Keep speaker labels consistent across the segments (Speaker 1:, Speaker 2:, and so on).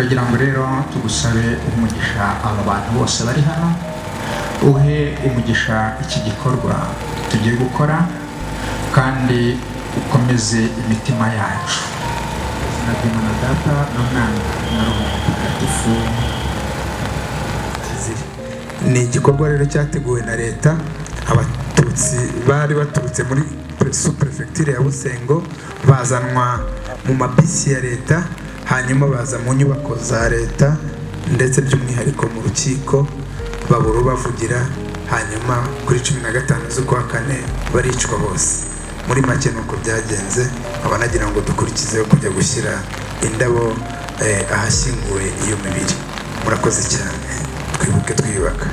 Speaker 1: turagira ngo rero tugusabe umugisha aba bantu bose bari hano, uhe umugisha iki gikorwa tugiye gukora, kandi ukomeze imitima yacu. Na data na mwana na roho mutagatifu. Ni igikorwa rero cyateguwe na leta. Abatutsi bari baturutse muri sous-prefecture ya Busengo bazanwa mu mabisi ya leta, hanyuma baza mu nyubako za leta ndetse by'umwihariko mu rukiko baburu bavugira, hanyuma kuri 15 z'ukwa kane baricwa bose. Muri make nuko byagenze. Abanagira ngo dukurikizeho kujya gushyira indabo ahashyinguwe iyo mibiri. Murakoze cyane. Twibuke twiyubaka.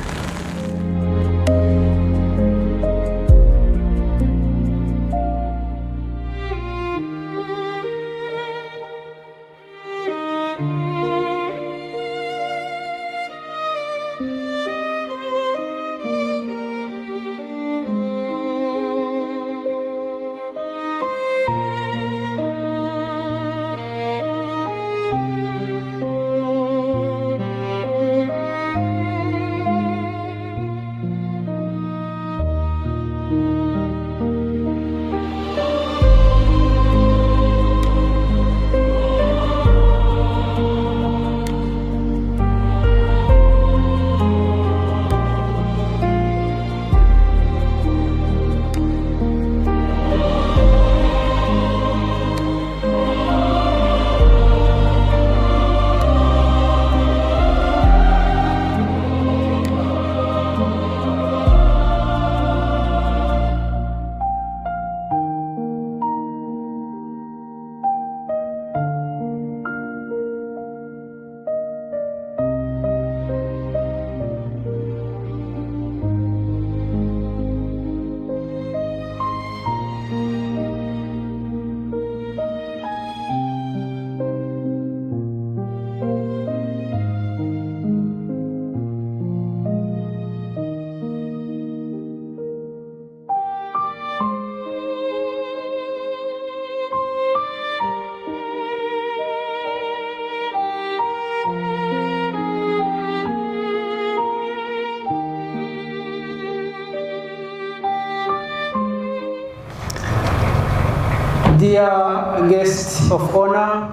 Speaker 2: Dear guests of honor,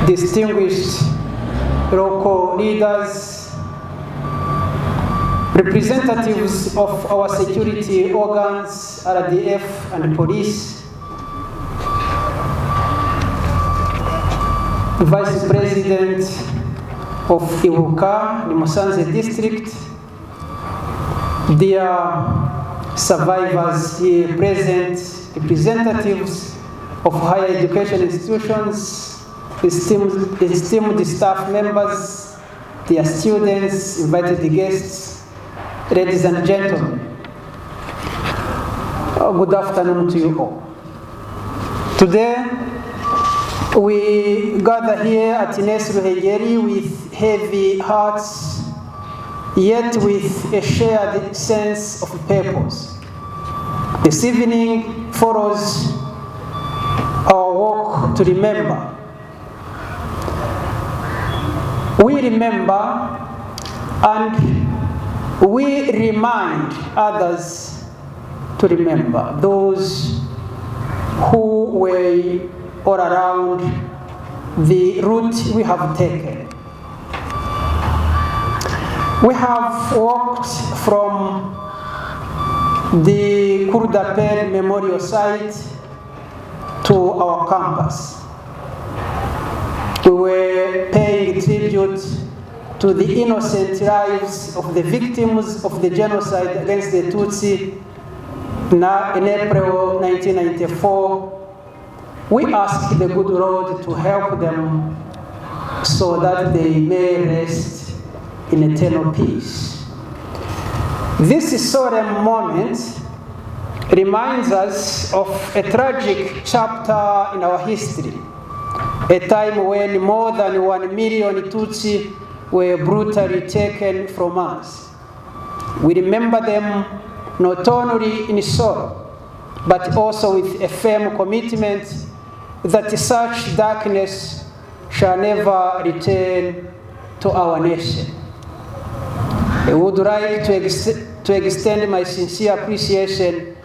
Speaker 2: distinguished local leaders, representatives of our security organs, RDF and police, Vice President of Kwibuka, Musanze District, dear survivors here present, representatives of higher education institutions, esteemed staff members, dear students, invited guests, ladies and gentlemen, good afternoon to you all. Today, we gather here at INES Ruhengeri with heavy hearts, yet with a shared sense of purpose. This evening follows our walk to remember. We remember and we remind others to remember those who were all around the route we have taken. We have walked from the Cour Memorial Site to our campus. We were paying tribute to the innocent lives of the victims of the genocide against the Tutsi in April 1994. We ask the good Lord to help them so that they may rest in eternal peace. This solemn moment reminds us of a tragic chapter in our history, a time when more than 1 million Tutsi were brutally taken from us. We remember them not only in sorrow, but also with a firm commitment that such darkness shall never return to our nation. I would like to extend my sincere appreciation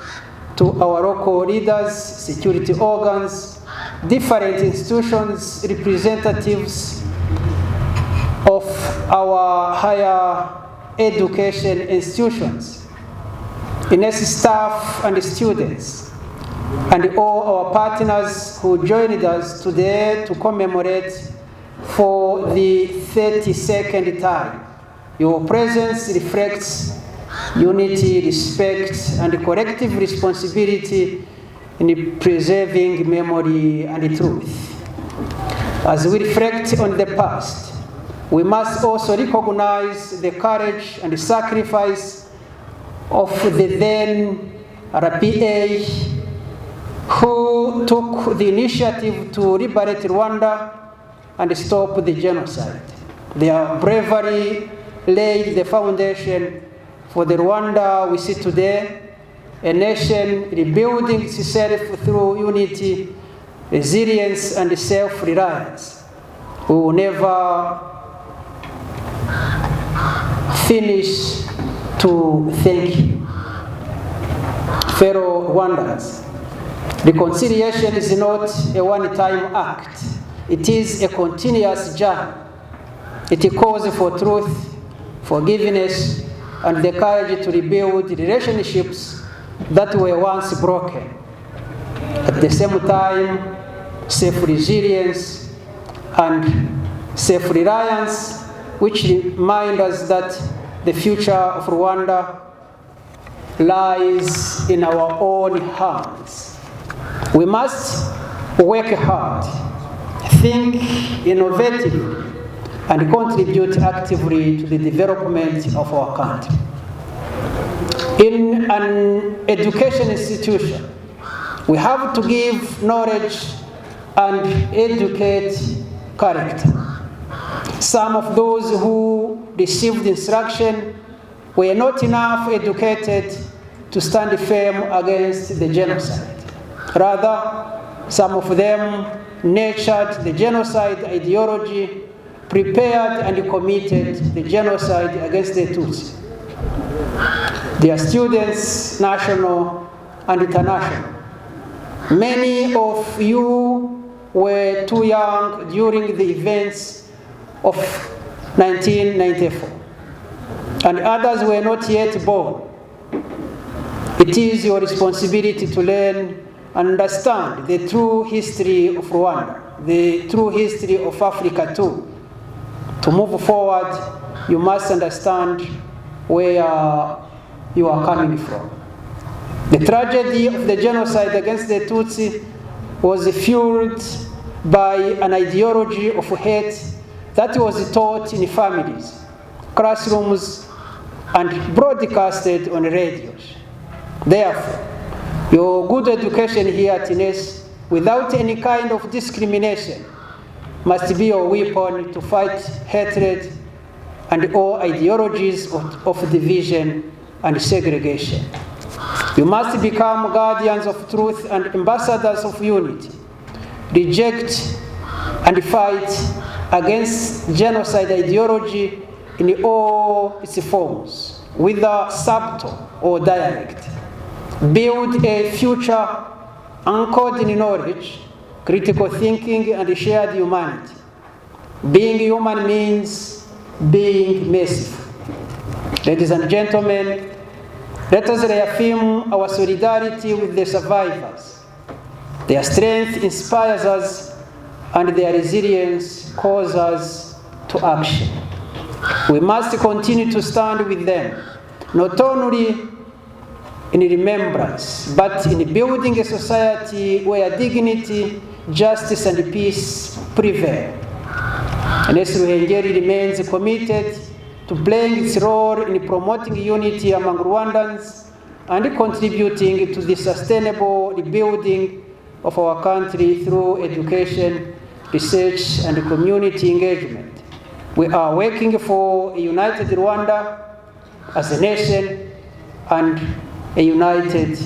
Speaker 2: to our local leaders, security organs, different institutions, representatives of our higher education institutions, INES staff and students, and all our partners who joined us today to commemorate for the 32nd time. Your presence reflects unity, respect, and collective responsibility in preserving memory and truth. As we reflect on the past, we must also recognize the courage and the sacrifice of the then RPA, who took the initiative to liberate Rwanda and stop the genocide. Their bravery laid the foundation for the Rwanda we see today, a nation rebuilding itself through unity, resilience, and self-reliance. We will never finish to thank you. Fellow Rwandans, reconciliation is not a one-time act. It is a continuous journey. It calls for truth, forgiveness, and the courage to rebuild relationships that were once broken. At the same time, self-resilience and self-reliance, which remind us that the future of Rwanda lies in our own hands. We must work hard, think innovatively, and contribute actively to the development of our country. In an education institution, we have to give knowledge and educate character. Some of those who received instruction were not enough educated to stand firm against the genocide. Rather, some of them nurtured the genocide ideology, prepared and committed the genocide against the Tutsi. Their students, national and international. Many of you were too young during the events of 1994, and others were not yet born. It is your responsibility to learn and understand the true history of Rwanda, the true history of Africa too. To move forward, you must understand where you are coming from. The tragedy of the genocide against the Tutsi was fueled by an ideology of hate that was taught in families, classrooms, and broadcasted on radios. Therefore, your good education here at INES, without any kind of discrimination, must be your weapon to fight hatred and all ideologies of division and segregation. You must become guardians of truth and ambassadors of unity. Reject and fight against genocide ideology in all its forms, whether subtle or direct. Build a future anchored in knowledge, critical thinking, and shared humanity. Being human means being merciful. Ladies and gentlemen, let us reaffirm our solidarity with the survivors. Their strength inspires us, and their resilience calls us to action. We must continue to stand with them, not only in remembrance, but in building a society where dignity, justice, and peace prevail. INES Ruhengeri remains committed to playing its role in promoting unity among Rwandans and contributing to the sustainable rebuilding of our country through education, research, and community engagement. We are working for a united Rwanda as a nation and a united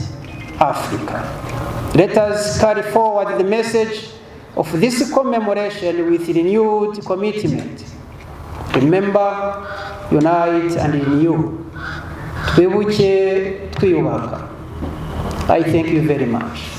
Speaker 2: Africa. Let us carry forward the message of this commemoration with renewed commitment. Remember, unite, and renew. Kwibuke, Kwibuka. I thank you very much.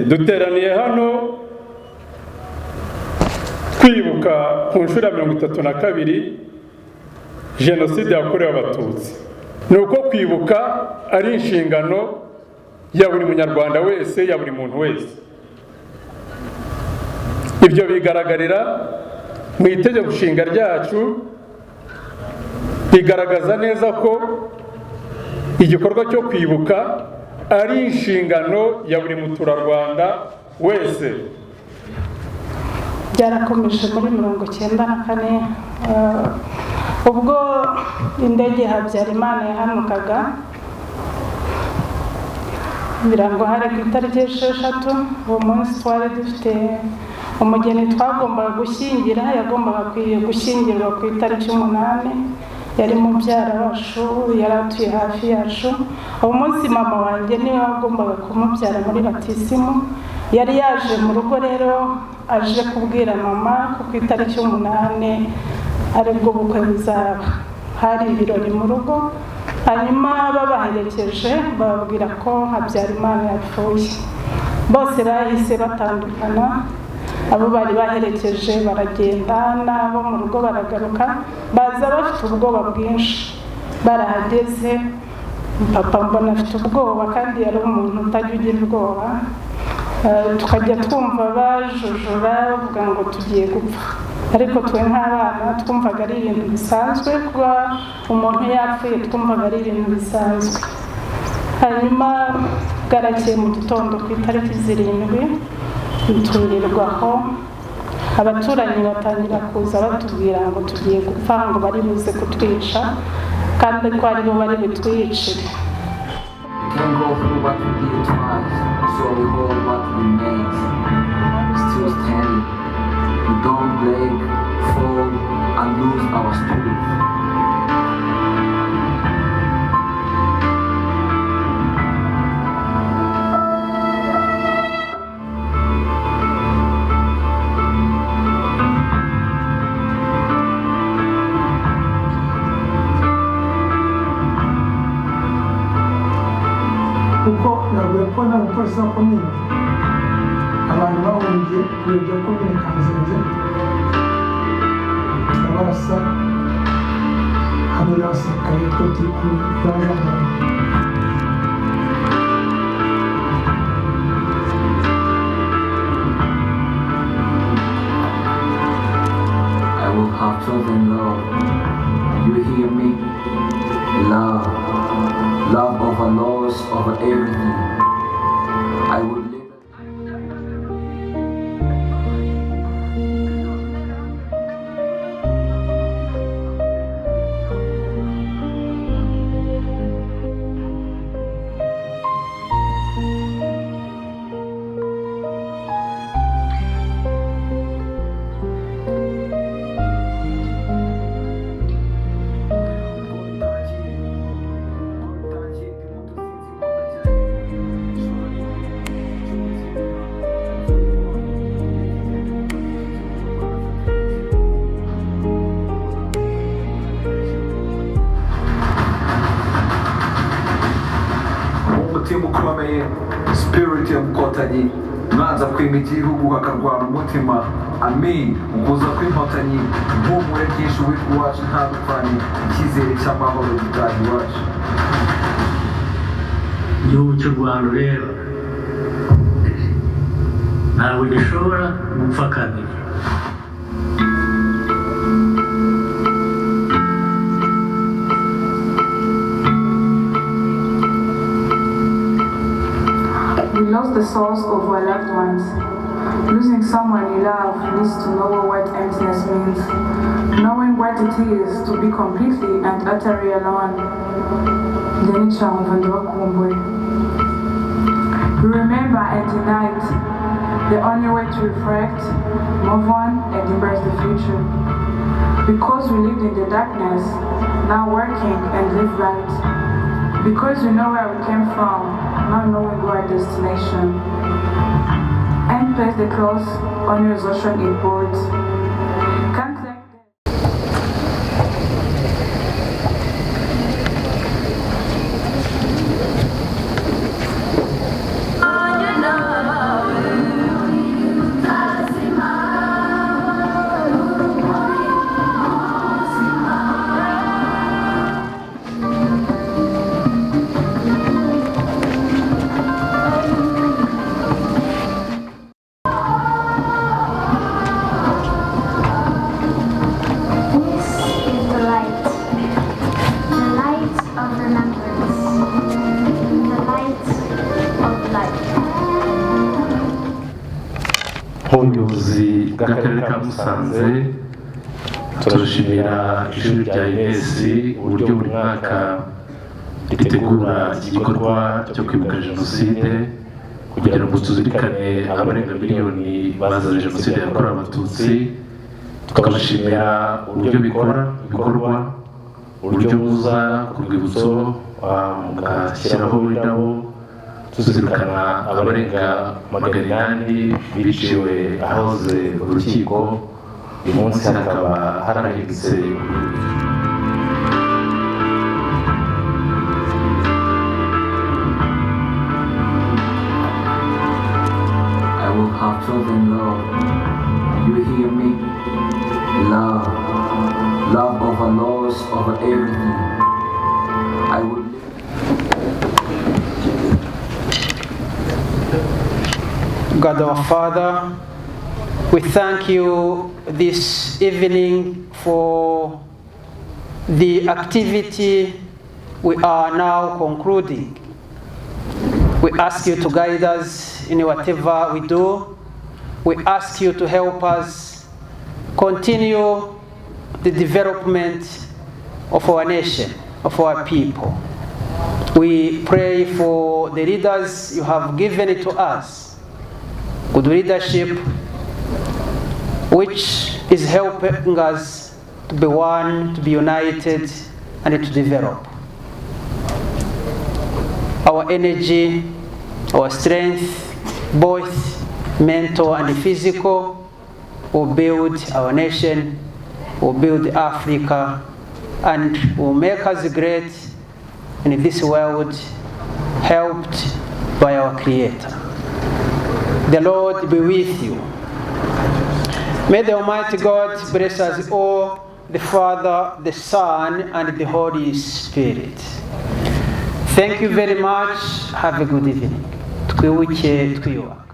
Speaker 3: Duteraniye hano kwibuka ku nshuro ya 32 Genocide yakorewe Abatutsi. Nuko kwibuka ari inshingano ya buri munyarwanda wese, ya buri muntu wese. Ibyo bigaragarira mu itegeko nshinga ryacu, bigaragaza neza ko igikorwa cyo kwibuka ari inshingano ya buri muturarwanda wese.
Speaker 4: Byarakomeje muri 94 ubwo indege Habyarimana yahanukaga, birango hari ku itariki 6. uwo munsi twari dufite umugeni twagombaga gushyingira, yagombaga gushyingirwa ku itariki 8. Yari mubyara wacu, yari atuye hafi yacu. Uwo munsi mama wanjye niwe wagombaga kumubyara muri batisimu. Yari yaje mu rugo rero, aje kubwira mama ko ku itariki 8 aribwo bukwe buzaba. Hari ibirori mu rugo, hanyuma babaherekeje bababwira ko Habyarimana yapfuye. Bose bahise batandukana, abo bari baherekeje baragenda, n'abo mu rugo baragaruka, baza bafite ubwoba bwinshi. Barahageze, papa mbona afite ubwoba, kandi yari umuntu utajya ugira ubwoba. Tukajya twumva bajujura bavuga ngo tugiye gupfa, ariko twe nk'abana twumvaga ari ibintu bisanzwe. Kuba umuntu yapfuye twumvaga ari ibintu bisanzwe. Hanyuma bwarakeye mu gitondo ku itariki 7 twirirwaho, abaturanyi batangira kuza batubwira ngo tugiye gupfa, ngo bari buze kutwica, kandi ko ari bo bari butwicire.
Speaker 5: So we hold what remains, still standing. We don't break, fall, and lose our spirit.
Speaker 6: Kuko navuye ko nta mupolisi wa komine, abantu bahungiye ku biro bya komine Kanzenze, abarasa hamwe n'abasirikare ko turi kubibazamo.
Speaker 5: I will have chosen love. You hear me? Love. Love over loss, over everything. I would live. igihugu bakarwana umutima amin ukuza kw'inkotanyi impumure byinshi witwa iwacu nta gupfani icyizere cy'amahoro gitaha iwacu
Speaker 7: igihugu cy'u Rwanda rero ntabwo gishobora gupfa kabiri.
Speaker 8: We lost the souls of our loved ones. Losing someone you love needs to know what emptiness means. Knowing what it is to be completely and utterly alone. Remember and tonight, the only way to reflect, move on and embrace the future. Because we lived in the darkness, now working and live right. Because we know where we came from, not knowing our destination. And place the cross on your ocean in port.
Speaker 7: ubuyobozi bw'akarere ka Musanze turashimira ishuri rya INES uburyo buri mwaka ritegura igikorwa cyo kwibuka jenoside kugira ngo tuzirikane abarenga miliyoni bazize jenoside yakorewe abatutsi. Tukabashimira uburyo bikorwa uburyo buza ku rwibutso mugashyiraho indabo tuzirikana abarenga 800 biciwe ahoze urukiko. Uyu munsi hakaba harahindutse
Speaker 5: I will have children love. You hear me? Love. Love over loss, over everything. I will
Speaker 2: God our Father, we thank you this evening for the activity we are now concluding. We ask you to guide us in whatever we do. We ask you to help us continue the development of our nation, of our people. We pray for the leaders you have given it to us. Good leadership, which is helping us to be one, to be united, and to develop. Our energy, our strength, both mental and physical, will build our nation, will build Africa, and will make us great in this world, helped by our Creator. The Lord be with you. May the Almighty God bless us all, the Father, the Son, and the Holy Spirit. Thank you very much. Have a good evening. Twibuke twiyubaka.